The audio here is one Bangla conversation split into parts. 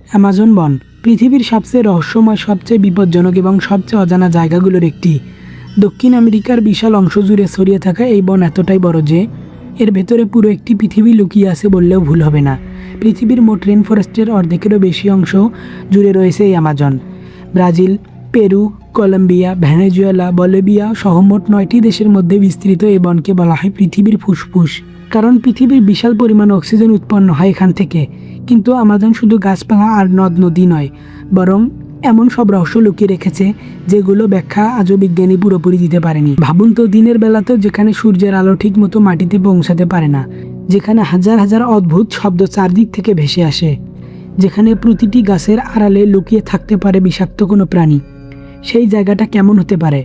অ্যামাজন বন পৃথিবীর সবচেয়ে রহস্যময়, সবচেয়ে বিপজ্জনক এবং সবচেয়ে অজানা জায়গাগুলোর একটি। দক্ষিণ আমেরিকার বিশাল অংশ জুড়ে ছড়িয়ে থাকা এই বন এতটাই বড় যে এর ভেতরে পুরো একটি পৃথিবী লুকিয়ে আছে বললেও ভুল হবে না। পৃথিবীর মোট রেন ফরেস্টের অর্ধেকেরও বেশি অংশ জুড়ে রয়েছে এই Amazon. Brazil, Peru, Colombia, Venezuela, Bolivia সহ মোট 9টি দেশের মধ্যে বিস্তৃত এই বনকে বলা হয় পৃথিবীর ফুসফুস। কারণ পৃথিবীর বিশাল পরিমাণ অক্সিজেন উৎপন্ন হয় এখান থেকে। কিন্তু আমাজন শুধু গাছপালা আর নদ নদী নয়, বরং এমন সব রহস্য লুকিয়ে রেখেছে যেগুলো ব্যাখ্যা আজও বিজ্ঞানী পুরোপুরি দিতে পারেনি। ভাবুন তো, দিনের বেলাতেও যেখানে সূর্যের আলো ঠিক মতো মাটিতে পৌঁছাতে পারে না, যেখানে হাজার হাজার অদ্ভুত শব্দ চারদিক থেকে ভেসে আসে, যেখানে প্রতিটি গাছের আড়ালে লুকিয়ে থাকতে পারে বিষাক্ত কোনো প্রাণী, সেই জায়গাটা কেমন হতে পারে?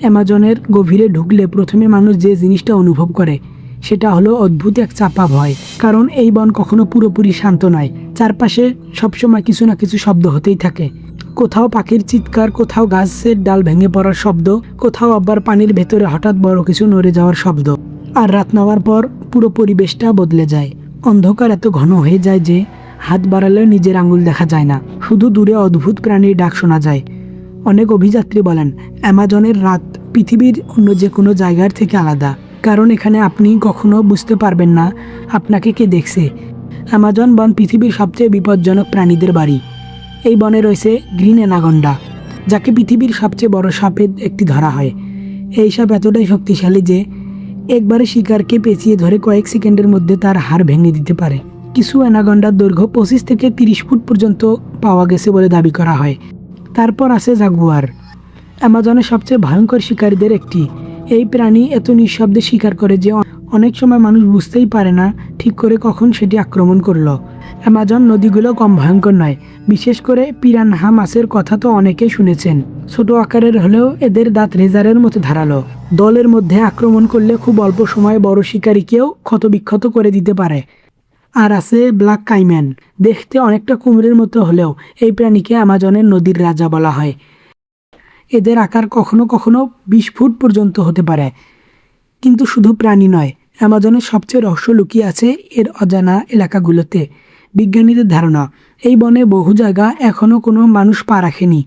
অ্যামাজনের গভীরে ঢুকলে প্রথমে মানুষ যে জিনিসটা অনুভব করে সেটা হলো অদ্ভুত এক চাপা ভয়। কারণ এই বন কখনো পুরোপুরি শান্ত নয়। চারপাশে সবসময় কিছু না কিছু শব্দ হতেই থাকে। কোথাও পাখির চিৎকার, কোথাও গাছের ডাল ভেঙে পড়ার শব্দ, কোথাও আবার পানির ভেতরে হঠাৎ বড় কিছু নড়ে যাওয়ার শব্দ। আর রাত নামার পর পুরো পরিবেশটা বদলে যায়। অন্ধকার এত ঘন হয়ে যায় যে হাত বাড়ালেও নিজের আঙুল দেখা যায় না, শুধু দূরে অদ্ভুত প্রাণীর ডাক শোনা যায়। অনেক অভিযাত্রী বলেন অ্যামাজনের রাত পৃথিবীর অন্য যে কোনো জায়গার থেকে আলাদা, কারণ এখানে আপনি কখনো বুঝতে পারবেন না আপনাকে কে দেখছে। অ্যামাজন বন পৃথিবীর সবচেয়ে বিপজ্জনক প্রাণীদের বাড়ি। এই বনে রয়েছে গ্রিন অ্যানাকোন্ডা, যাকে পৃথিবীর সবচেয়ে বড় সাপের একটি ধরা হয়। এই সাপ এতটাই শক্তিশালী যে একবারে শিকারকে পেঁচিয়ে ধরে কয়েক সেকেন্ডের মধ্যে তার হাড় ভেঙে দিতে পারে। কিছু অ্যানাকোন্ডার দৈর্ঘ্য 25 থেকে 30 ফুট পর্যন্ত পাওয়া গেছে বলে দাবি করা হয়। তারপর আছে জাগুয়ার, অ্যামাজনের সবচেয়ে ভয়ঙ্কর শিকারীদের একটি। এই প্রাণী এত নিঃশব্দে শিকার করে যে অনেক সময় মানুষ বুঝতেই পারে না ঠিক করে কখন সেটি আক্রমণ করলো। অ্যামাজন নদীগুলো কম ভয়ঙ্কর নয়। বিশেষ করে পিরানহা মাছের কথা তো অনেকেই শুনেছেন। ছোট আকারের হলেও এদের দাঁত রেজারের মতো ধারালো। দলের মধ্যে আক্রমণ করলে খুব অল্প সময়ে বড় শিকারীকেও ক্ষতবিক্ষত করে দিতে পারে। আর আছে ব্ল্যাক কাইম্যান, দেখতে অনেকটা কুমিরের মতো হলেও এই প্রাণীকে অ্যামাজনের নদীর রাজা বলা হয়। এদের আকার কখনো কখনো 20 ফুট পর্যন্ত হতে পারে। কিন্তু শুধু প্রাণী নয়, অ্যামাজনের সবচেয়ে রহস্য লুকিয়ে আছে এর অজানা এলাকাগুলোতে। বিজ্ঞানীদের ধারণা এই বনে বহু জায়গা এখনও কোনো মানুষ পা রাখেনি।